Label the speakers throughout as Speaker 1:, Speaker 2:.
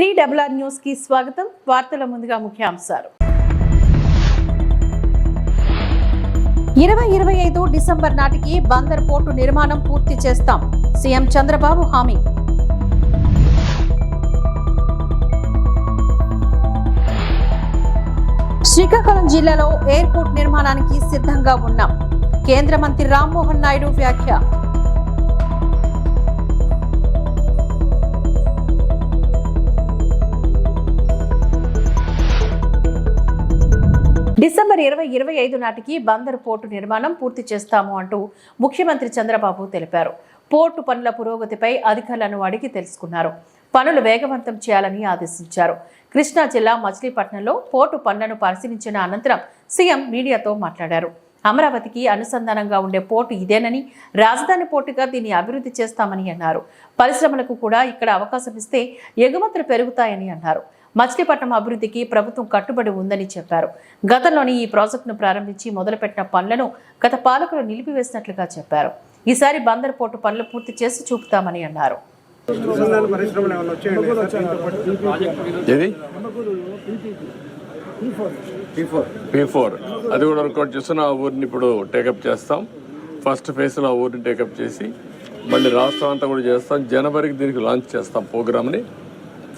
Speaker 1: 3RR news కి స్వాగతం. వార్తల ముందుగా ముఖ్యాంశాలు. 2025 డిసెంబర్ నాటికి బందర్ పోర్టు నిర్మాణం పూర్తి చేస్తాం. సీఎం చంద్రబాబు హామీ. శ్రీకాకుళం జిల్లాలో ఎయిర్పోర్ట్ నిర్మాణానికి సిద్ధంగా ఉన్నాం. కేంద్ర మంత్రి రామ్మోహన్ నాయుడు వ్యాఖ్య. డిసెంబర్ 2025 నాటికి బందర్ పోర్టు నిర్మాణం పూర్తి చేస్తాము అంటూ ముఖ్యమంత్రి చంద్రబాబు తెలిపారు. పోర్టు పనుల పురోగతిపై అధికారులను అడిగి తెలుసుకున్నారు. పనులు వేగవంతం చేయాలని ఆదేశించారు. కృష్ణా జిల్లా మచిలీపట్నంలో పోర్టు పనులను పరిశీలించిన అనంతరం సీఎం మీడియాతో మాట్లాడారు. అమరావతికి అనుసంధానంగా ఉండే పోర్టు ఇదేనని, రాజధాని పోర్టుగా దీన్ని అభివృద్ధి చేస్తామని అన్నారు. పరిశ్రమలకు కూడా ఇక్కడ అవకాశం ఇస్తే ఎగుమతులు పెరుగుతాయని అన్నారు. మచిలీపట్నం అభివృద్ధికి ప్రభుత్వం కట్టుబడి ఉందని చెప్పారు. గతంలోని ఈ ప్రాజెక్టును ప్రారంభించి మొదలుపెట్టిన పనులను గత పాలకులు నిలిపివేసినట్లుగా చెప్పారు. ఈసారి బందర్ పోర్టు పనులు పూర్తి చేసి చూపుతామని అన్నారు.
Speaker 2: అది కూడా వర్కౌట్ చేస్తున్న ఆ ఊరిని ఇప్పుడు టేకప్ చేస్తాం. ఫస్ట్ ఫేజ్లో ఆ ఊరిని టేకప్ చేసి మళ్ళీ రాష్ట్రం అంతా కూడా చేస్తాం. జనవరికి దీనికి లాంచ్ చేస్తాం ప్రోగ్రామ్ని.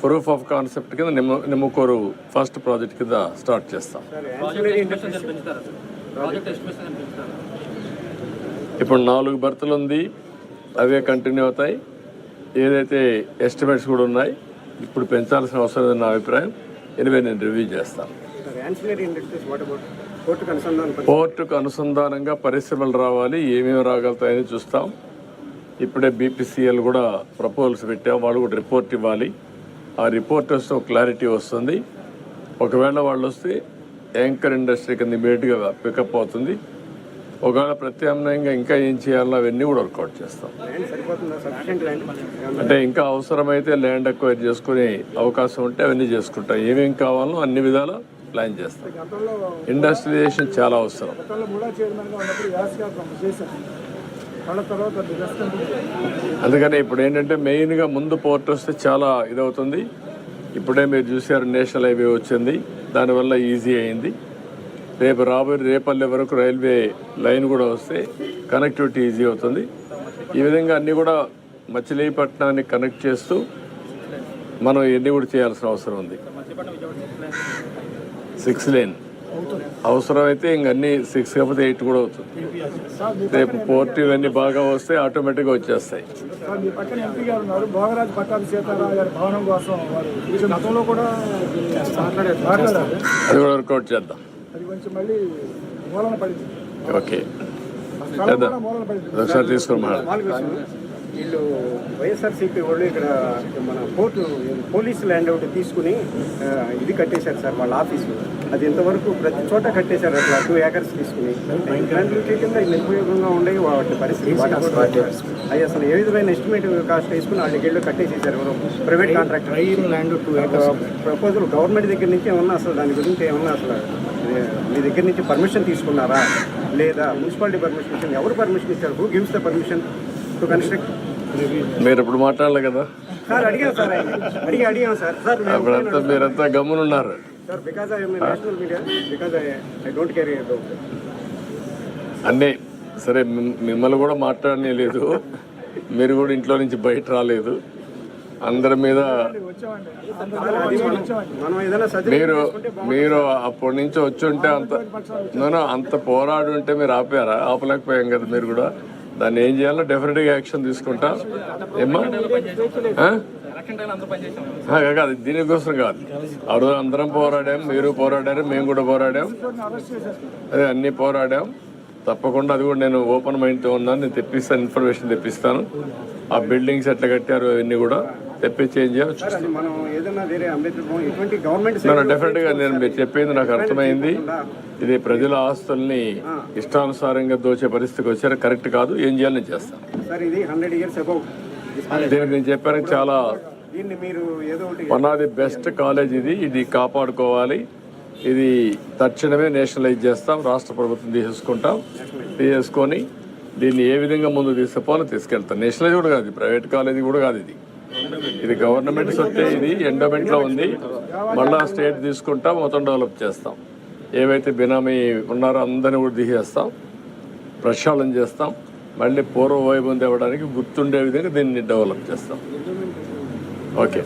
Speaker 2: ప్రూఫ్ ఆఫ్ కాన్సెప్ట్ కింద నిమ్మకూరు ఫస్ట్ ప్రాజెక్ట్ కింద స్టార్ట్ చేస్తాం. ఇప్పుడు 4 బర్తులు ఉంది, అవే కంటిన్యూ అవుతాయి. ఏదైతే ఎస్టిమేట్స్ కూడా ఉన్నాయి, ఇప్పుడు పెంచాల్సిన అవసరం లేదని నా అభిప్రాయం. ఎనివే నేను రివ్యూ చేస్తాను. పోర్టుకు అనుసంధానంగా పరిశ్రమలు రావాలి, ఏమేమి రాగలుగుతాయని చూస్తాం. ఇప్పుడే బీపీసీఎల్ కూడా ప్రపోజల్స్ పెట్టాం, వాళ్ళు కూడా రిపోర్ట్ ఇవ్వాలి. ఆ రిపోర్ట్ వస్తే ఒక క్లారిటీ వస్తుంది. ఒకవేళ వాళ్ళు వస్తే యాంకర్ ఇండస్ట్రీ కింద ఇమీడియట్గా పికప్ అవుతుంది. ఒకవేళ ప్రత్యామ్నాయంగా ఇంకా ఏం చేయాలో అవన్నీ కూడా వర్కౌట్ చేస్తాం. అంటే ఇంకా అవసరమైతే ల్యాండ్ అక్వైర్ చేసుకునే అవకాశం ఉంటే అవన్నీ చేసుకుంటాం. ఏమేమి కావాలో అన్ని విధాలా ప్లాన్ చేస్తాం. ఇండస్ట్రియలైజేషన్ చాలా అవసరం. అందుకని ఇప్పుడు ఏంటంటే మెయిన్గా ముందు పోర్ట్ వస్తే చాలా ఇదవుతుంది. ఇప్పుడే మీరు చూసారు నేషనల్ హైవే వచ్చింది, దానివల్ల ఈజీ అయింది. రేపు రాబోయే రేపల్లె వరకు రైల్వే లైన్ కూడా వస్తే కనెక్టివిటీ ఈజీ అవుతుంది. ఈ విధంగా అన్నీ కూడా మచిలీపట్నాన్ని కనెక్ట్ చేస్తూ మనం ఇవన్నీ కూడా చేయాల్సిన అవసరం ఉంది. 6 లేన్ అవసరమైతే ఇంకన్నీ 6 కాకపోతే 8 కూడా అవుతుంది. రేపు పోర్ట్ ఇవన్నీ బాగా వస్తే ఆటోమేటిక్గా వచ్చేస్తాయి. అది కూడా వర్కౌట్ చేద్దాం. ఓకే చేద్దాం. ఒకసారి తీసుకుని
Speaker 3: వీళ్ళు వైఎస్ఆర్సీపీ వాళ్ళు ఇక్కడ మన పోర్టు పోలీసు ల్యాండ్ ఒకటి తీసుకుని ఇది కట్టేశారు సార్ వాళ్ళ ఆఫీసు. అది ఇంతవరకు ప్రతి చోట కట్టేశారు. అట్లా 2 acres తీసుకుని ల్యాండ్ కింద నిరుపయోగంగా ఉండేవి వాటి పరిస్థితి. అది అసలు ఏ విధమైన ఎస్టిమేట్ కాస్ట్ వేసుకుని వాళ్ళకి వెళ్ళి కట్టేసేసారు ఎవరు private contractor. Land 2 acres proposal government దగ్గర నుంచి ఏమన్నా అసలు దాని గురించి ఏమన్నా అసలు మీ దగ్గర నుంచి పర్మిషన్ తీసుకున్నారా లేదా? మున్సిపాలిటీ పర్మిషన్ ఇచ్చింది, ఎవరు పర్మిషన్ ఇచ్చారు? Who gives the permission to construct?
Speaker 2: మీరు ఇప్పుడు మాట్లాడలే కదా
Speaker 3: సార్. అడిగాం సార్, అడిగాం సార్.
Speaker 2: అప్పుడంతా మీరంతా గమ్మునున్నారు
Speaker 3: sir. Because I national media, because I don't care
Speaker 2: అన్నీ సరే. మిమ్మల్ని కూడా మాట్లాడనే లేదు, మీరు కూడా ఇంట్లో నుంచి బయట రాలేదు. అందరి మీద మీరు అప్పటి నుంచి వచ్చి ఉంటే అంత పోరాడు ఉంటే మీరు ఆపలేకపోయాం కదా. మీరు కూడా దాన్ని ఏం చేయాలో డెఫినెట్గా యాక్షన్ తీసుకుంటాం. ఏమ్మా కాదు, దీనికోసం కాదు. ఆ రోజు అందరం పోరాడాం, మీరు పోరాడారు, మేము కూడా పోరాడాం. అదే అన్నీ పోరాడాం. తప్పకుండా అది కూడా నేను ఓపెన్ మైండ్తో ఉన్నాను. నేను తెప్పిస్తాను, ఇన్ఫర్మేషన్ తెప్పిస్తాను. ఆ బిల్డింగ్స్ ఎట్లా కట్టారు అవన్నీ కూడా తెప్పించి ఏం చేయాలి డెఫినెట్గా. నేను మీరు చెప్పింది నాకు అర్థమైంది. ఇది ప్రజల ఆస్తుల్ని ఇష్టానుసారంగా దోచే పరిస్థితికి వచ్చారు, కరెక్ట్ కాదు. ఏం చేయాలి నేను చేస్తాను. దీనికి నేను చెప్పాను చాలా one of the best college ఇది కాపాడుకోవాలి. ఇది తక్షణమే నేషనలైజ్ చేస్తాం. రాష్ట్ర ప్రభుత్వం తీసుకొని దీన్ని ఏ విధంగా ముందు తీసుకుపోవాలో తీసుకెళ్తాం. నేషనలైజ్ కూడా కాదు, ప్రైవేట్ కాలేజీ కూడా కాదు. ఇది ఇది గవర్నమెంట్ సొత్తే, ఇది ఎండోమెంట్లో ఉంది. మళ్ళా స్టేట్ తీసుకుంటాం, మొత్తం డెవలప్ చేస్తాం. ఏవైతే బినామీ ఉన్నారో అందరినీ కూడా తీసేస్తాం, ప్రక్షాళన చేస్తాం. మళ్ళీ పూర్వ వైభవం తేవడానికి గుర్తుండే విధంగా దీన్ని డెవలప్ చేస్తాం. ఓకే,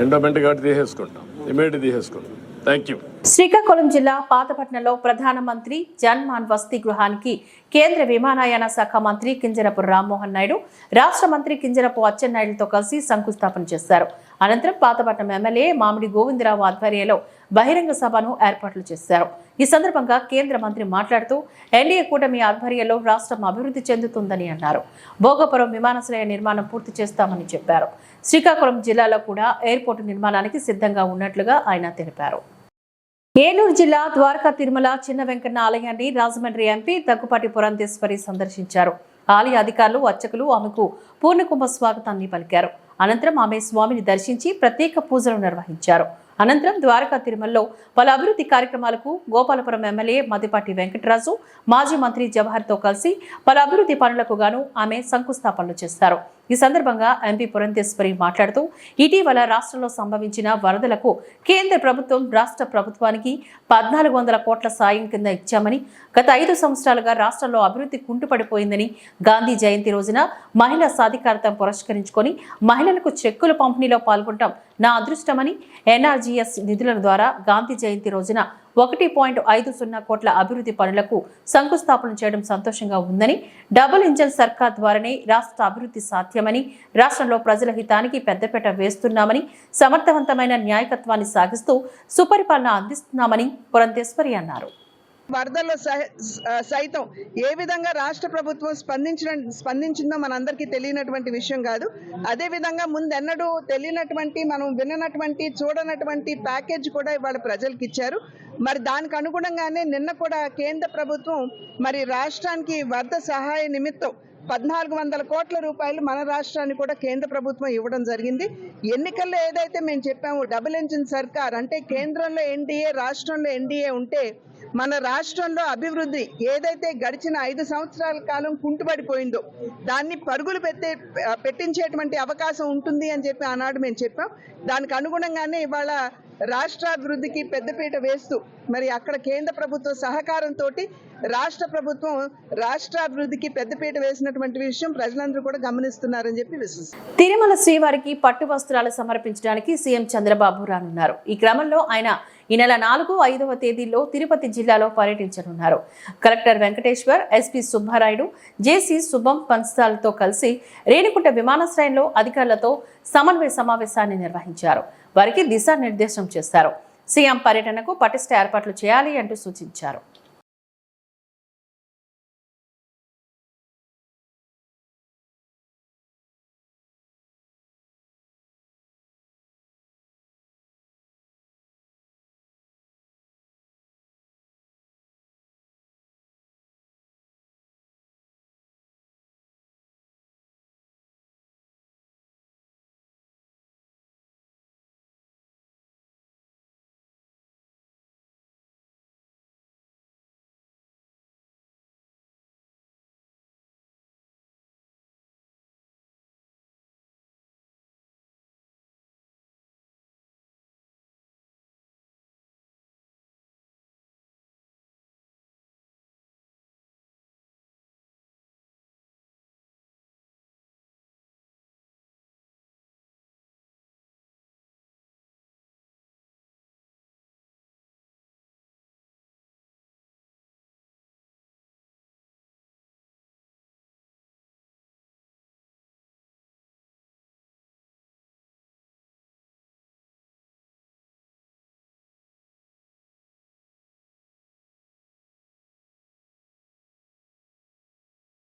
Speaker 2: ఎండోమెంట్ కాబట్టి తీసేసుకుంటాం, ఇమీడియట్ తీసేసుకుంటాం. Thank you.
Speaker 1: శ్రీకాకుళం జిల్లా పాతపట్నంలో ప్రధానమంత్రి జన్మాన్ వసతి గృహానికి కేంద్ర విమానయాన శాఖ మంత్రి కింజరపు రామ్మోహన్ నాయుడు, రాష్ట్ర మంత్రి కింజరపు అచ్చెన్నాయుడుతో కలిసి శంకుస్థాపన చేశారు. అనంతరం పాతపట్నం ఎమ్మెల్యే మామిడి గోవిందరావు ఆధ్వర్యంలో బహిరంగ సభను ఏర్పాట్లు చేశారు. ఈ సందర్భంగా కేంద్ర మంత్రి మాట్లాడుతూ ఎన్డీఏ కూటమి ఆధ్వర్యంలో రాష్ట్రం అభివృద్ధి చెందుతుందని అన్నారు. భోగపురం విమానాశ్రయ నిర్మాణం పూర్తి చేస్తామని చెప్పారు. శ్రీకాకుళం జిల్లాలో కూడా ఎయిర్పోర్టు నిర్మాణానికి సిద్ధంగా ఉన్నట్లుగా ఆయన తెలిపారు. ఏలూరు జిల్లా ద్వారకా తిరుమల చిన్న వెంకన్న ఆలయాన్ని రాజమండ్రి ఎంపీ దగ్గుపాటి పురంధేశ్వరి సందర్శించారు. ఆలయ అధికారులు, అర్చకులు ఆమెకు పూర్ణకుంభ స్వాగతాన్ని పలికారు. అనంతరం ఆమె స్వామిని దర్శించి ప్రత్యేక పూజలు నిర్వహించారు. అనంతరం ద్వారకా తిరుమలలో పలు అభివృద్ధి కార్యక్రమాలకు గోపాలపురం ఎమ్మెల్యే మద్దిపాటి వెంకటరాజు, మాజీ మంత్రి జవహర్తో కలిసి పలు అభివృద్ధి పనులకు గాను ఆమె శంకుస్థాపనలు చేస్తారు. ఈ సందర్భంగా ఎంపీ పురంధేశ్వరి మాట్లాడుతూ ఇటీవల రాష్ట్రంలో సంభవించిన వరదలకు కేంద్ర ప్రభుత్వం రాష్ట్ర ప్రభుత్వానికి 1400 కోట్ల సాయం కింద ఇచ్చామని, గత 5 సంవత్సరాలుగా రాష్ట్రంలో అభివృద్ధి కుంటుపడిపోయిందని, గాంధీ జయంతి రోజున మహిళా సాధికారత పురస్కరించుకొని మహిళలకు చెక్కుల పంపిణీలో పాల్గొనడం నా అదృష్టమని, ఎన్ఆర్జీఎస్ నిధుల ద్వారా గాంధీ జయంతి రోజున 1.50 కోట్ల అభివృద్ధి పనులకు శంకుస్థాపన చేయడం సంతోషంగా ఉందని, డబుల్ ఇంజన్ సర్కార్ ద్వారానే రాష్ట్ర అభివృద్ధి సాధ్యమని, రాష్ట్రంలో ప్రజల హితానికి పెద్దపీట వేస్తున్నామని, సమర్థవంతమైన న్యాయకత్వాన్ని సాగిస్తూ సుపరిపాలన అందిస్తున్నామని పురంధేశ్వరి అన్నారు.
Speaker 4: వరదల్లో సైతం ఏ విధంగా రాష్ట్ర ప్రభుత్వం స్పందించిందో మనందరికీ తెలియనటువంటి విషయం కాదు. అదే విధంగా ముందెన్నడూ తెలియనటువంటి, మనం విననటువంటి, చూడనటువంటి ప్యాకేజ్ కూడా ఇవాళ ప్రజలకు ఇచ్చారు. మరి దానికి అనుగుణంగానే నిన్న కూడా కేంద్ర ప్రభుత్వం మరి రాష్ట్రానికి వరద సహాయ నిమిత్తం 1400 కోట్ల రూపాయలు మన రాష్ట్రాన్ని కూడా కేంద్ర ప్రభుత్వం ఇవ్వడం జరిగింది. ఎన్నికల్లో ఏదైతే మేము చెప్పాము, డబుల్ ఇంజిన్ సర్కార్ అంటే కేంద్రంలో ఎన్డీఏ, రాష్ట్రంలో ఎన్డీఏ ఉంటే మన రాష్ట్రంలో అభివృద్ధి ఏదైతే గడిచిన 5 సంవత్సరాల కాలం కుంటుపడిపోయిందో దాన్ని పరుగులు పెట్టించేటువంటి అవకాశం ఉంటుంది అని చెప్పి ఆనాడు మేము చెప్పాం. దానికి అనుగుణంగానే ఇవాళ రాష్ట్రాభివృద్ధికి పెద్దపీట వేస్తూ మరి అక్కడ కేంద్ర ప్రభుత్వ సహకారంతో రాష్ట్ర ప్రభుత్వం రాష్ట్రాభివృద్ధికి పెద్దపీట వేసినటువంటి విషయం ప్రజలందరూ కూడా గమనిస్తున్నారని చెప్పి విశ్వసిస్తున్నారు.
Speaker 1: తిరుమల శ్రీవారికి పట్టు వస్త్రాలు సమర్పించడానికి సీఎం చంద్రబాబు రానున్నారు. ఈ క్రమంలో ఆయన ఈ నెల 4, 5వ తేదీల్లో తిరుపతి జిల్లాలో పర్యటించనున్నారు. కలెక్టర్ వెంకటేశ్వర్, ఎస్పీ సుబ్బారాయుడు, జేసీ శుభం పంచాలతో కలిసి రేణిగుంట విమానాశ్రయంలో అధికారులతో సమన్వయ సమావేశాన్ని నిర్వహించారు. వారికి దిశానిర్దేశం చేశారు. సీఎం పర్యటనకు పటిష్ట ఏర్పాట్లు చేయాలి అంటూ సూచించారు.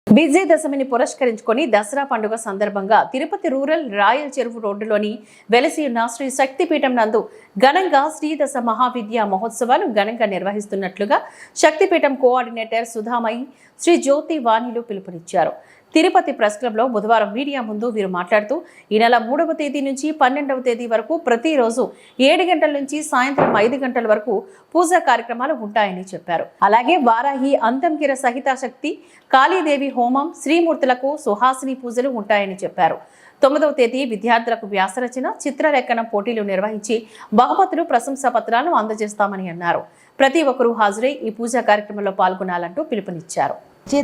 Speaker 1: విజయదశమిని పురస్కరించుకొని దసరా పండుగ సందర్భంగా తిరుపతి రూరల్ రాయల్ చెరువు రోడ్డులోని వెలసి ఉన్న శ్రీ శక్తిపీఠం నందు ఘనంగా శ్రీదశ మహావిద్యా మహోత్సవాలు ఘనంగా నిర్వహిస్తున్నట్లుగా శక్తిపీఠం కోఆర్డినేటర్ సుధామయి, శ్రీ జ్యోతి వాణిలు పిలుపునిచ్చారు. తిరుపతి ప్రెస్ క్లబ్లో బుధవారం మీడియా ముందు వీరు మాట్లాడుతూ ఈ నెల 3వ తేదీ నుంచి 12వ తేదీ వరకు ప్రతిరోజు 7 గంటల నుంచి సాయంత్రం 5 గంటల వరకు పూజా కార్యక్రమాలు ఉంటాయని చెప్పారు. అలాగే వారాహి, అంతంకిర సహితాశక్తి, కాళీదేవి హోమం, శ్రీమూర్తులకు సుహాసిని పూజలు ఉంటాయని చెప్పారు. 9వ తేదీ విద్యార్థులకు వ్యాసరచన, చిత్రలేఖనం పోటీలు నిర్వహించి బహుమతులు, ప్రశంసా పత్రాలను అందజేస్తామని అన్నారు. ప్రతి ఒక్కరూ హాజరై ఈ పూజా కార్యక్రమంలో పాల్గొనాలంటూ పిలుపునిచ్చారు.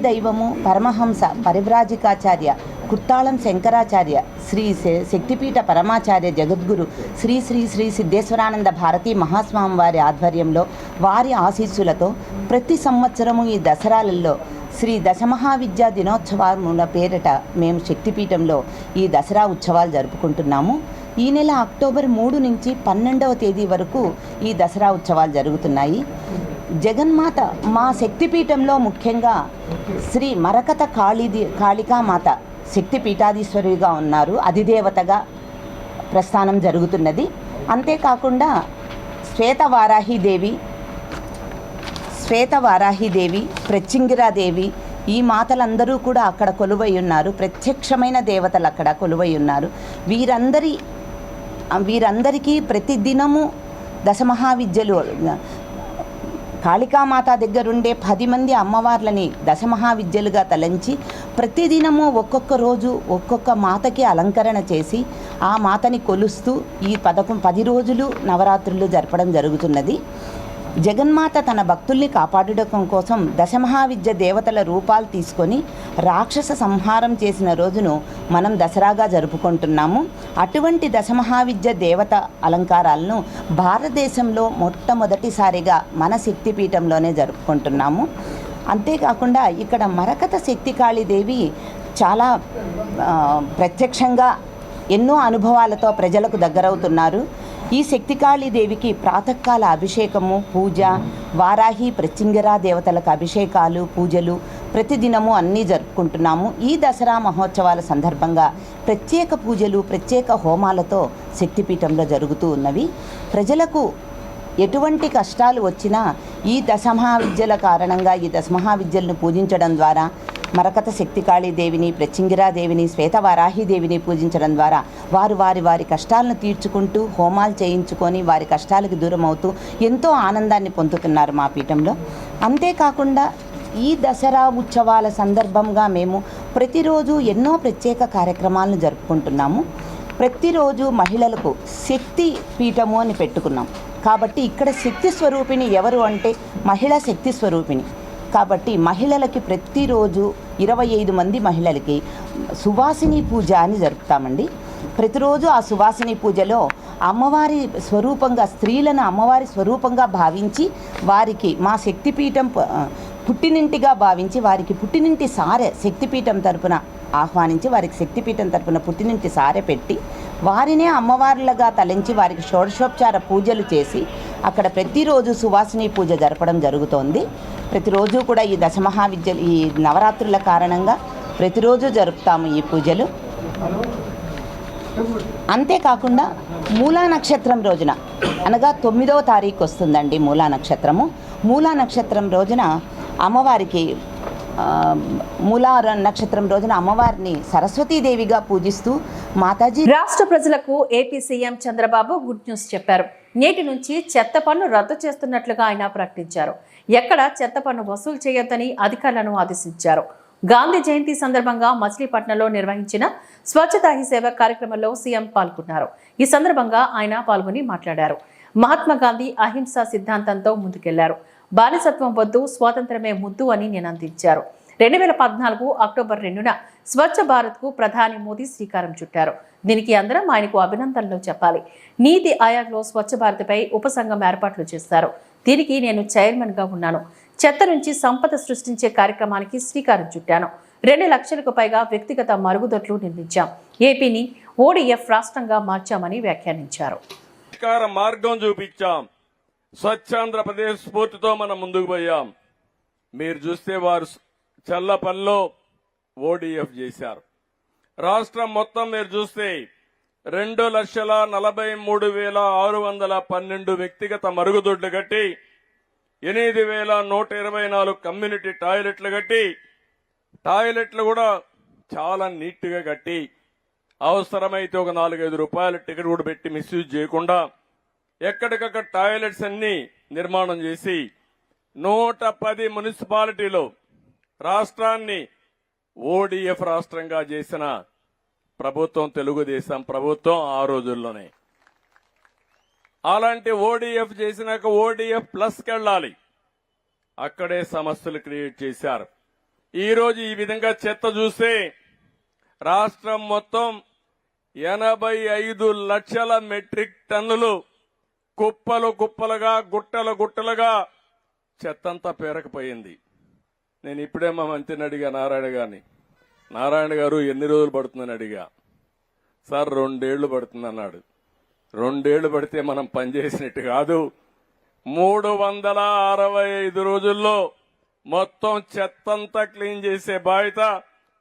Speaker 5: దైవము పరమహంస పరివ్రాజికాచార్య కుత్తాళం శంకరాచార్య శ్రీ శక్తిపీఠ పరమాచార్య జగద్గురు శ్రీ శ్రీ శ్రీ సిద్ధేశ్వరానంద భారతీ మహాస్వామి వారి ఆధ్వర్యంలో వారి ఆశీస్సులతో ప్రతి సంవత్సరము ఈ దసరాలలో శ్రీ దశమహావిద్యా దినోత్సవాల పేరిట మేము శక్తిపీఠంలో ఈ దసరా ఉత్సవాలు జరుపుకుంటున్నాము. ఈ నెల అక్టోబర్ 3 నుంచి 12వ తేదీ వరకు ఈ దసరా ఉత్సవాలు జరుగుతున్నాయి. జగన్మాత మా శక్తిపీఠంలో ముఖ్యంగా శ్రీ మరకత కాళికామాత శక్తిపీఠాధీశ్వరిగా ఉన్నారు, అధిదేవతగా ప్రస్థానం జరుగుతున్నది. అంతేకాకుండా శ్వేతవారాహిదేవి, ప్రత్యంగిరాదేవి, ఈ మాతలందరూ కూడా అక్కడ కొలువై ఉన్నారు. ప్రత్యక్షమైన దేవతలు అక్కడ కొలువై ఉన్నారు. వీరందరికీ ప్రతిదినము దశమహావిద్యలు కాళికామాత దగ్గరుండే 10 మంది అమ్మవార్లని దశమహావిద్యలుగా తలంచి ప్రతిదినము ఒక్కొక్క రోజు ఒక్కొక్క మాతకి అలంకరణ చేసి ఆ మాతని కొలుస్తూ ఈ 10 రోజులు నవరాత్రులు జరపడం జరుగుతున్నది. జగన్మాత తన భక్తుల్ని కాపాడటం కోసం దశమహావిద్య దేవతల రూపాలు తీసుకొని రాక్షస సంహారం చేసిన రోజును మనం దసరాగా జరుపుకుంటున్నాము. అటువంటి దశమహావిద్య దేవత అలంకారాలను భారతదేశంలో మొట్టమొదటిసారిగా మన శక్తిపీఠంలోనే జరుపుకుంటున్నాము. అంతేకాకుండా ఇక్కడ మరకత శక్తికాళీదేవి చాలా ప్రత్యక్షంగా ఎన్నో అనుభవాలతో ప్రజలకు దగ్గరవుతున్నారు. ఈ శక్తికాళీదేవికి ప్రాతకాల అభిషేకము, పూజ, వారాహి ప్రత్యంగిరా దేవతలకు అభిషేకాలు, పూజలు ప్రతిదినము అన్నీ జరుపుకుంటున్నాము. ఈ దసరా మహోత్సవాల సందర్భంగా ప్రత్యేక పూజలు, ప్రత్యేక హోమాలతో శక్తిపీఠంలో జరుగుతూ ఉన్నవి. ప్రజలకు ఎటువంటి కష్టాలు వచ్చినా ఈ దశమహావిద్యల కారణంగా ఈ దశమహావిద్యలను పూజించడం ద్వారా, మరకత శక్తికాళీదేవిని, ప్రత్యంగిరాదేవిని, శ్వేతవారాహిదేవిని పూజించడం ద్వారా వారి కష్టాలను తీర్చుకుంటూ హోమాలు చేయించుకొని వారి కష్టాలకు దూరం అవుతూ ఎంతో ఆనందాన్ని పొందుతున్నారు మా పీఠంలో. అంతేకాకుండా ఈ దసరా ఉత్సవాల సందర్భంగా మేము ప్రతిరోజు ఎన్నో ప్రత్యేక కార్యక్రమాలను జరుపుకుంటున్నాము. ప్రతిరోజు మహిళలకు శక్తి పీఠము అని పెట్టుకున్నాం. కాబట్టి ఇక్కడ శక్తి స్వరూపిణి ఎవరు అంటే మహిళా శక్తి స్వరూపిణి. కాబట్టి మహిళలకి ప్రతిరోజు 25 మంది మహిళలకి సువాసిని పూజ అని జరుపుతామండి. ప్రతిరోజు ఆ సువాసిని పూజలో అమ్మవారి స్వరూపంగా, స్త్రీలను అమ్మవారి స్వరూపంగా భావించి వారికి మా శక్తిపీఠం పుట్టినింటిగా భావించి వారికి పుట్టినింటి సారె శక్తిపీఠం తరపున ఆహ్వానించి వారికి శక్తిపీఠం తరపున పుట్టినింటి సారె పెట్టి వారినే అమ్మవార్లుగా తలంచి వారికి షోడశోపచార పూజలు చేసి అక్కడ ప్రతిరోజు సువాసిని పూజ జరపడం జరుగుతోంది. ప్రతిరోజు కూడా ఈ దశమహావిద్యలు ఈ నవరాత్రుల కారణంగా ప్రతిరోజు జరుపుతాము ఈ పూజలు. అంతేకాకుండా మూలా నక్షత్రం రోజున, అనగా 9వ తారీఖు వస్తుందండి మూలా నక్షత్రము. మూలా నక్షత్రం రోజున అమ్మవారికి మూలా నక్షత్రం రోజున అమ్మవారిని సరస్వతీదేవిగా పూజిస్తూ మాతాజీ.
Speaker 1: రాష్ట్ర ప్రజలకు AP CM Chandrababu good news చెప్పారు. నేటి నుంచి చెత్త పన్ను రద్దు చేస్తున్నట్లుగా ఆయన ప్రకటించారు. ఎక్కడ చెత్త పన్ను వసూలు చేయొద్దని అధికారులను ఆదేశించారు. గాంధీ జయంతి సందర్భంగా మచిలీపట్నంలో నిర్వహించిన స్వచ్ఛతా హీ సేవ కార్యక్రమంలో సీఎం పాల్గొన్నారు. ఈ సందర్భంగా ఆయన పాల్గొని మాట్లాడారు. మహాత్మా గాంధీ అహింసా సిద్ధాంతంతో ముందుకెళ్లారు. బానిసత్వం వద్దు, స్వాతంత్రమే ముద్దు అని నినాదించారు. 2014 అక్టోబర్ 2న స్వచ్ఛ భారత్కు ప్రధాని మోదీ శ్రీకారం చుట్టారు. దీనికి అందరం ఆయనకు అభినందనలు చెప్పాలి. నీతి ఆయోగ్లో స్వచ్ఛ భారత్పై ఉపసంఘం ఏర్పాట్లు చేశారు. దీనికి నేను చైర్మన్గా ఉన్నాను. చెత్త నుంచి సంపద సృష్టించే కార్యక్రమానికి శ్రీకారం చుట్టాను. 2 లక్షలకు పైగా వ్యక్తిగత మరుగుదొడ్లు నిర్మించాం. ఏపీని ఓడిఎఫ్ రాష్ట్రంగా మార్చామని వ్యాఖ్యానించారు.
Speaker 2: మార్గం చూపించాం. స్వచ్ఛాంధ్రప్రదేశ్ స్ఫూర్తితో మనం ముందుకు పోయాం. మీరు చూస్తే వారు చల్లపల్లిలో ఓడిఎఫ్ చేశారు. రాష్ట్రం మొత్తం మీరు చూస్తే 2,43,612 వ్యక్తిగత మరుగుదొడ్లు కట్టి 8,124 కమ్యూనిటీ టాయిలెట్లు కట్టి, టాయిలెట్లు కూడా చాలా నీట్గా కట్టి, అవసరమైతే ఒక 4-5 రూపాయల టికెట్ కూడా పెట్టి మిస్యూజ్ చేయకుండా ఎక్కడికక్కడ టాయిలెట్స్ అన్ని నిర్మాణం చేసి 110 మున్సిపాలిటీలో రాష్ట్రాన్ని ఓడిఎఫ్ రాష్ట్రంగా చేసిన ప్రభుత్వం తెలుగుదేశం ప్రభుత్వం ఆ రోజుల్లోనే. అలాంటి ఓడిఎఫ్ చేసినాక ఓడిఎఫ్ ప్లస్కి వెళ్ళాలి. అక్కడే సమస్యలు క్రియేట్ చేశారు. ఈ రోజు ఈ విధంగా చెత్త చూస్తే రాష్ట్రం మొత్తం 85 లక్షల మెట్రిక్ టన్నులు కుప్పలు కుప్పలుగా గుట్టలు గుట్టలుగా చెత్తంతా పేరకపోయింది. నేను ఇప్పుడే మా మంత్రిని అడిగా, నారాయణ గారు ఎన్ని రోజులు పడుతుందని అడిగా. సార్ 2 ఏళ్లు పడుతుంది అన్నాడు. 2 ఏళ్లు పడితే మనం పనిచేసినట్టు కాదు. 365 రోజుల్లో మొత్తం చెత్తంతా క్లీన్ చేసే బాధ్యత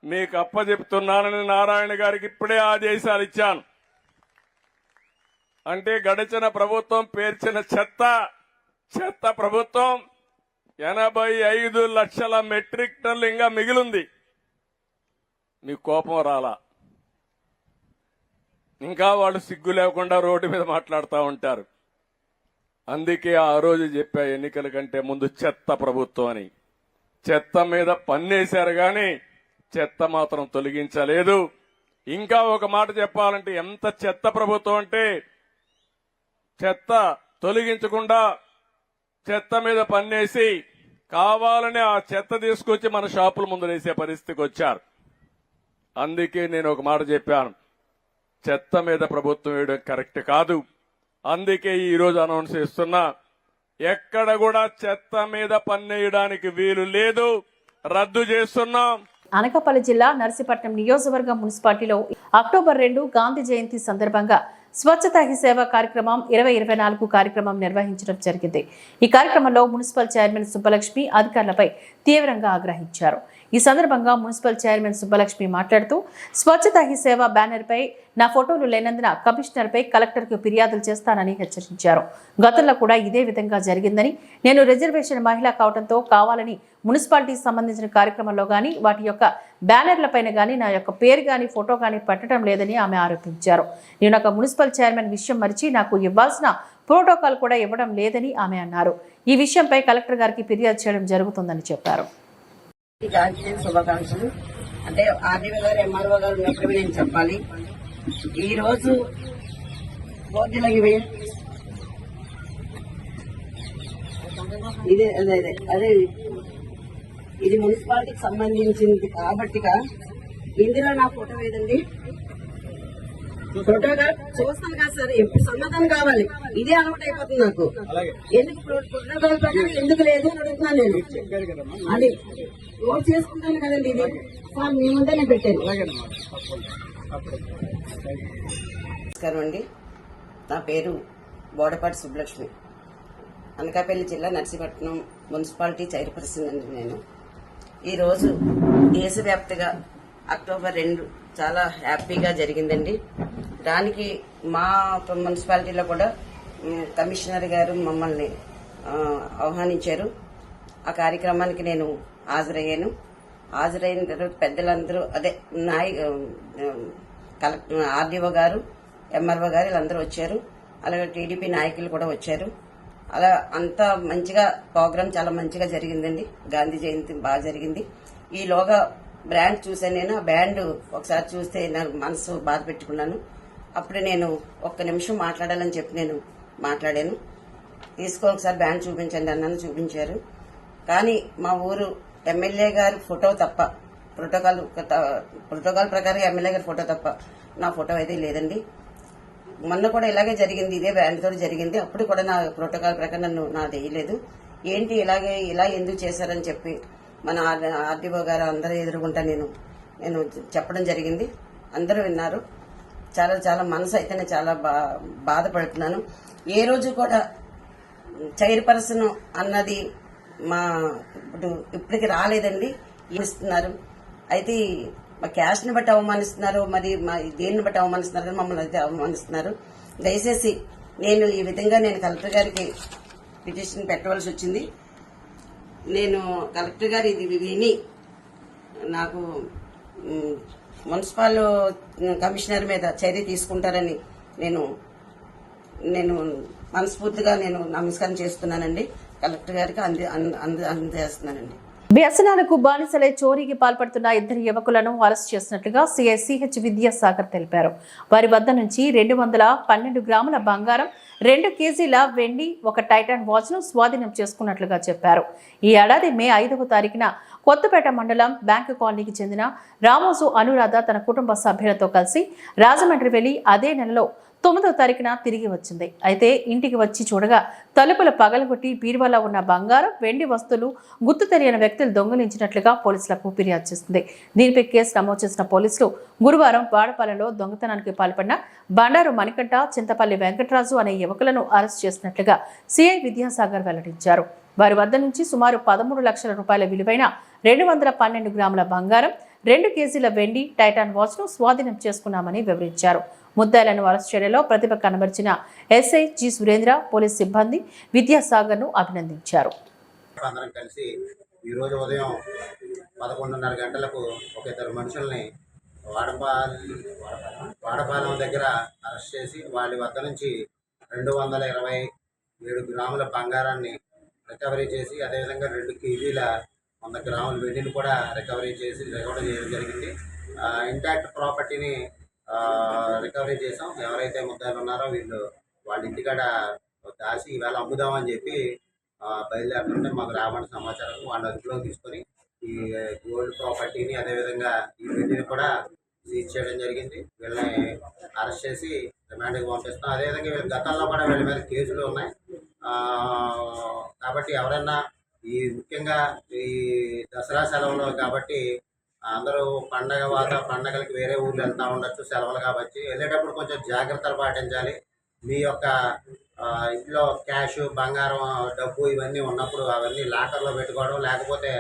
Speaker 2: మీకు అప్పచెప్తున్నానని నారాయణ గారికి ఇప్పుడే ఆదేశాలు ఇచ్చాను. అంటే గడిచిన ప్రభుత్వం పేర్చిన చెత్త ప్రభుత్వం 85 లక్షల మెట్రిక్ టన్నులు ఇంకా మిగిలింది. మీకు కోపం రాలా? ఇంకా వాళ్ళు సిగ్గు లేకుండా రోడ్డు మీద మాట్లాడుతూ ఉంటారు. అందుకే ఆ రోజు చెప్పా, ఎన్నికల కంటే ముందు చెత్త ప్రభుత్వం అని. చెత్త మీద పన్నేశారు గాని చెత్త మాత్రం తొలగించలేదు. ఇంకా ఒక మాట చెప్పాలంటే ఎంత చెత్త ప్రభుత్వం అంటే చెత్త తొలగించకుండా చెత్త మీద పన్నేసి కావాలని ఆ చెత్త తీసుకొచ్చి మన షాపుల ముందు వేసే పరిస్థితికి వచ్చారు. అందుకే నేను ఒక మాట చెప్పాను, చెత్త మీద ప్రభుత్వం వేయడం కరెక్ట్ కాదు. అందుకే ఈ రోజు అనౌన్స్ చేస్తున్నా, ఎక్కడ కూడా చెత్త మీద పన్నేయడానికి వీలు లేదు, రద్దు చేస్తున్నాం.
Speaker 1: అనకాపల్లి జిల్లా నర్సీపట్నం నియోజకవర్గం మున్సిపాలిటీలో అక్టోబర్ 2 గాంధీ జయంతి సందర్భంగా స్వచ్ఛతా హీ సేవ కార్యక్రమం 2024 కార్యక్రమం నిర్వహించడం జరిగింది. ఈ కార్యక్రమంలో మున్సిపల్ చైర్మన్ సుబ్బలక్ష్మి అధికారులపై తీవ్రంగా ఆగ్రహించారు. ఈ సందర్భంగా మున్సిపల్ చైర్మన్ సుబ్బలక్ష్మి మాట్లాడుతూ, స్వచ్ఛతా హీ సేవ బ్యానర్ పై నా ఫోటోలు లేనందున కమిషనర్ పై కలెక్టర్కు ఫిర్యాదులు చేస్తానని హెచ్చరించారు. గతంలో కూడా ఇదే విధంగా జరిగిందని, నేను రిజర్వేషన్ మహిళ కావడంతో కావాలని మున్సిపాలిటీకి సంబంధించిన కార్యక్రమంలో గానీ వాటి యొక్క బ్యానర్లపైన గానీ నా యొక్క పేరు గానీ ఫోటో గానీ పెట్టడం లేదని ఆమె ఆరోపించారు. నేను ఒక మున్సిపల్ చైర్మన్ విషయం మరిచి నాకు ఇవ్వాల్సిన ప్రోటోకాల్ కూడా ఇవ్వడం లేదని ఆమె అన్నారు. ఈ విషయంపై కలెక్టర్ గారికి ఫిర్యాదు చేయడం జరుగుతుందని చెప్పారు.
Speaker 6: శుభాకాంక్షలు. అంటే ఆర్డీఓ గారు ఎంఆర్ఓ గారు ఉన్నప్పుడు నేను చెప్పాలి, ఈ రోజు అదే ఇది మున్సిపాలిటీకి సంబంధించింది కాబట్టిగా ఇందులో నా ఫోటో ఏదండి, ఫోటోగా చూస్తాను కదా సార్, ఎప్పుడు సమాధానం కావాలి. ఇదే అలవాటు అయిపోతుంది నాకు. ఎందుకు ప్రోటోకాల్ ప్రకారం ఎందుకు లేదు అని అడుగుతున్నాను నేను. అది నోట్ చేసుకుంటాను కదండి. ఇది సార్ మీ ముందే నేను పెట్టాను. నమస్కారం అండి, నా పేరు బోడపాటి సుబ్బలక్ష్మి, అనకాపల్లి జిల్లా నర్సీపట్నం మున్సిపాలిటీ చైర్పర్సన్ అండి. నేను ఈరోజు దేశవ్యాప్తంగా అక్టోబర్ 2 చాలా హ్యాపీగా జరిగిందండి. దానికి మా మున్సిపాలిటీలో కూడా కమిషనర్ గారు మమ్మల్ని ఆహ్వానించారు. ఆ కార్యక్రమానికి నేను హాజరయ్యాను. హాజరైన తర్వాత పెద్దలందరూ అదే కలెక్టర్, ఆర్డీఓ గారు, ఎంఆర్ఓ గారు వీళ్ళందరూ వచ్చారు. అలాగే టీడీపీ నాయకులు కూడా వచ్చారు. అలా అంతా మంచిగా ప్రోగ్రాం చాలా మంచిగా జరిగిందండి. గాంధీ జయంతి బాగా జరిగింది. ఈలోగా బ్యాండ్ చూశాను నేను. ఆ బ్యాండ్ ఒకసారి చూస్తే నాకు మనసు బాధ పెట్టుకున్నాను. అప్పుడు నేను ఒక్క నిమిషం మాట్లాడాలని చెప్పి నేను మాట్లాడాను. ఒకసారి బ్యాండ్ చూపించండి అన్నాను, చూపించారు. కానీ మా ఊరు ఎమ్మెల్యే గారి ఫోటో తప్ప, ప్రోటోకాల్ ప్రకారం ఎమ్మెల్యే గారి ఫోటో తప్ప నా ఫోటో అయితే లేదండి. మొన్న కూడా ఇలాగే జరిగింది, ఇదే బ్యాండ్ తోటి జరిగింది. అప్పుడు కూడా నా ప్రోటోకాల్ ప్రకారం నాది వేయలేదు. ఏంటి ఇలా ఎందుకు చేశారని చెప్పి మన ఆర్డీఓ గారు అందరూ ఎదురుకుంటా నేను చెప్పడం జరిగింది. అందరూ విన్నారు. చాలా చాలా మనసు అయితే నేను చాలా బాధపడుతున్నాను. ఏ రోజు కూడా చైర్పర్సన్ అన్నది మా ఇప్పటికి రాలేదండి. ఇస్తున్నారు అయితే మా క్యాష్ ని బట్టి అవమానిస్తున్నారు, మరి మా దేన్ని బట్టి అవమానిస్తున్నారు కానీ మమ్మల్ని అయితే అవమానిస్తున్నారు. దయచేసి నేను ఈ విధంగా కలెక్టర్ గారికి పిటిషన్ పెట్టవలసి వచ్చింది. నేను కలెక్టర్ గారు ఇది విని నాకు మున్సిపల్ కమిషనర్ మీద చర్య తీసుకుంటారని నేను మనస్ఫూర్తిగా నమస్కారం చేస్తున్నానండి. కలెక్టర్ గారికి అందజేస్తున్నానండి.
Speaker 1: వ్యసనాలకు బానిసలై చోరీకి పాల్పడుతున్న 2 యువకులను అరెస్ట్ చేసినట్లుగా సిఐ సిహెచ్ విద్యాసాగర్ తెలిపారు. వారి వద్ద నుంచి 212 గ్రాముల బంగారం, 2 కేజీల వెండి, 1 టైటాన్ వాచ్ ను స్వాధీనం చేసుకున్నట్లుగా చెప్పారు. ఈ ఏడాది మే 5వ తారీఖున కొత్తపేట మండలం బ్యాంకు కాలనీకి చెందిన రామోజు అనురాధ తన కుటుంబ సభ్యులతో కలిసి రాజమండ్రి వెళ్లి అదే నెలలో 9వ తారీఖున తిరిగి వచ్చింది. అయితే ఇంటికి వచ్చి చూడగా తలుపులు పగలగొట్టి బీరువాలో ఉన్న బంగారం, వెండి వస్తువులు గుర్తు తెలియని వ్యక్తులు దొంగిలించినట్లుగా పోలీసులకు ఫిర్యాదు చేసింది. దీనిపై కేసు నమోదు చేసిన పోలీసులు గురువారం వాడపాలెంలో దొంగతనానికి పాల్పడిన బండారు మణికంఠ, చింతపల్లి వెంకటరాజు అనే యువకులను అరెస్ట్ చేసినట్లుగా సిఐ విద్యాసాగర్ వెల్లడించారు. వారి వద్ద నుంచి సుమారు 13 లక్షల రూపాయల విలువైన 212 గ్రాముల బంగారం, 2 కేజీల వెండి, టైటాన్ వాచ్ ను స్వాధీనం చేసుకున్నామని వివరించారు. ముద్దాయిలను అరెస్ట్ చేయడంలో ప్రతిభ కనబరిచిన ఎస్ఐ జి సురేంద్ర, పోలీస్ సిబ్బంది విద్యాసాగర్ ను అభినందించారు.
Speaker 7: అందరం కలిసి ఈరోజు ఉదయం 11:30 గంటలకు ఒక 2 మనుషుల్ని వాడపాలెం దగ్గర అరెస్ట్ చేసి వాళ్ళ వద్ద నుంచి 227 గ్రాముల బంగారాన్ని రికవరీ చేసి, అదేవిధంగా 2 కేజీల 100 గ్రాముల వెండిని కూడా రికవరీ చేయడం జరిగింది. ఇంటాక్ట్ ప్రాపర్టీని రికవరీ చేసాం. ఎవరైతే ముద్దాయిలు ఉన్నారో వాళ్ళ ఇంటికాడ దాచి ఈవేళ అమ్ముదామని చెప్పి బయలుదేరుతుంటే మాకు రావడం సమాచారం. వాళ్ళ అదుపులో తీసుకొని ఈ గోల్డ్ ప్రాపర్టీని, అదేవిధంగా ఈ వెండిని కూడా సీజ్ చేయడం జరిగింది. వీళ్ళని అరెస్ట్ చేసి రిమాండ్కి పంపిస్తాం. అదేవిధంగా వీళ్ళ గతంలో కూడా వీళ్ళ మీద కేసులు ఉన్నాయి. కాబట్టి ఎవరైనా ముఖ్యంగా ఈ దసరా సెలవులు కాబట్టి అందరూ పండగలకి వేరే ఊర్లు వెళ్తూ ఉండొచ్చు, సెలవులు కాబట్టి వెళ్ళేటప్పుడు కొంచెం జాగ్రత్తలు పాటించాలి. మీ యొక్క ఇంట్లో క్యాష్, బంగారం, డబ్బు ఇవన్నీ ఉన్నప్పుడు అవన్నీ లాకర్లో పెట్టుకోవడం, లేకపోతే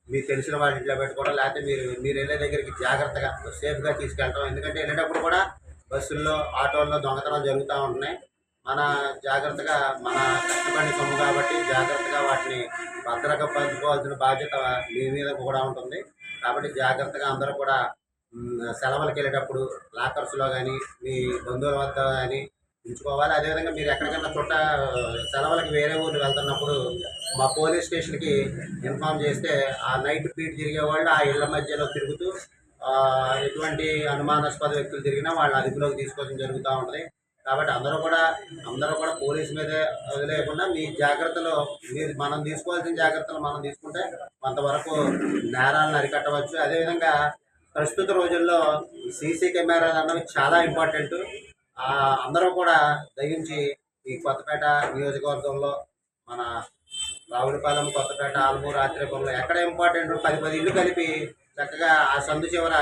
Speaker 7: మీకు తెలిసిన వాళ్ళ ఇంట్లో పెట్టుకోవడం, లేకపోతే మీరు వెళ్ళే దగ్గరికి జాగ్రత్తగా సేఫ్గా తీసుకెళ్ళడం. ఎందుకంటే వెళ్ళేటప్పుడు కూడా బస్సుల్లో, ఆటోల్లో దొంగతనాలు జరుగుతూ ఉంటున్నాయి. మన జాగ్రత్తగా, మన కష్టపడిన సొమ్ము కాబట్టి జాగ్రత్తగా వాటిని భద్రంగా పంచుకోవాల్సిన బాధ్యత మీ మీద కూడా ఉంటుంది. కాబట్టి జాగ్రత్తగా అందరూ కూడా సెలవులకు వెళ్ళేటప్పుడు లాకర్స్లో కానీ, మీ బంధువుల వద్ద కానీ ఉంచుకోవాలి. అదేవిధంగా మీరు ఎక్కడికైనా సెలవులకి వేరే ఊళ్ళు వెళ్తున్నప్పుడు మా పోలీస్ స్టేషన్కి ఇన్ఫామ్ చేస్తే ఆ నైట్ బీట్ తిరిగే వాళ్ళు ఆ ఇళ్ల మధ్యలో తిరుగుతూ ఎటువంటి అనుమానాస్పద వ్యక్తులు తిరిగినా వాళ్ళ అదుపులోకి తీసుకోవడం జరుగుతూ ఉంటుంది. కాబట్టి అందరూ కూడా పోలీసు మీదే వదిలేయకుండా మీ జాగ్రత్తలు మనం తీసుకోవాల్సిన జాగ్రత్తలు మనం తీసుకుంటే కొంతవరకు నేరాలను అరికట్టవచ్చు. అదేవిధంగా ప్రస్తుత రోజుల్లో సీసీ కెమెరాలు అన్నవి చాలా ఇంపార్టెంట్. అందరూ కూడా దయించి ఈ కొత్తపేట నియోజకవర్గంలో మన రావులపాలెం, కొత్తపేట, ఆల్మూరు, ఆత్రేయపురంలో ఎక్కడ ఇంపార్టెంట్ 10 ఇళ్ళు కలిపి చక్కగా ఆ సందు చివర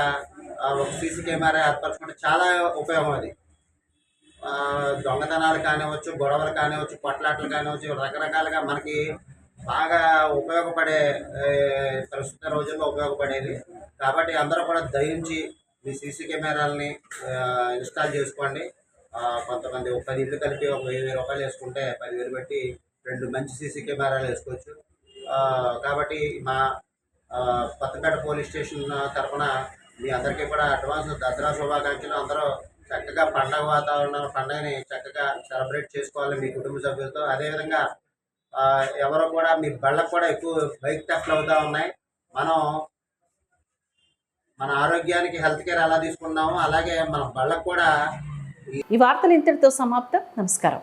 Speaker 7: ఒక సీసీ కెమెరా ఏర్పరచుకుంటే చాలా ఉపయోగం. అది దొంగతనాలు కానివ్వచ్చు, గొడవలు కానివ్వచ్చు, కొట్లాటలు కానివ్వచ్చు, రకరకాలుగా మనకి బాగా ఉపయోగపడే ప్రస్తుత రోజుల్లో ఉపయోగపడేది. కాబట్టి అందరూ కూడా దయించి మీ సీసీ కెమెరాలని ఇన్స్టాల్ చేసుకోండి. కొంతమంది 10 ఇళ్ళు కలిపి ఒక 1000 రూపాయలు వేసుకుంటే 10,000 పెట్టి 2 మంచి సీసీ కెమెరాలు వేసుకోవచ్చు. కాబట్టి మా కొత్తపేట పోలీస్ స్టేషన్ తరఫున మీ అందరికీ కూడా అడ్వాన్స్ దసరా శుభాకాంక్షలు. అందరూ చక్కగా పండగ వాతావరణం, పండుగని చక్కగా సెలబ్రేట్ చేసుకోవాలి మీ కుటుంబ సభ్యులతో. అదేవిధంగా ఎవరో కూడా మీ బళ్ళకు కూడా ఎక్కువ బైక్ థెఫ్ట్లు అవుతూ ఉన్నాయి. మనం మన ఆరోగ్యానికి హెల్త్ కేర్ ఎలా తీసుకున్నామో అలాగే మన బళ్ళకు కూడా.
Speaker 1: ఈ వార్తలు ఇంతటితో సమాప్తం. నమస్కారం.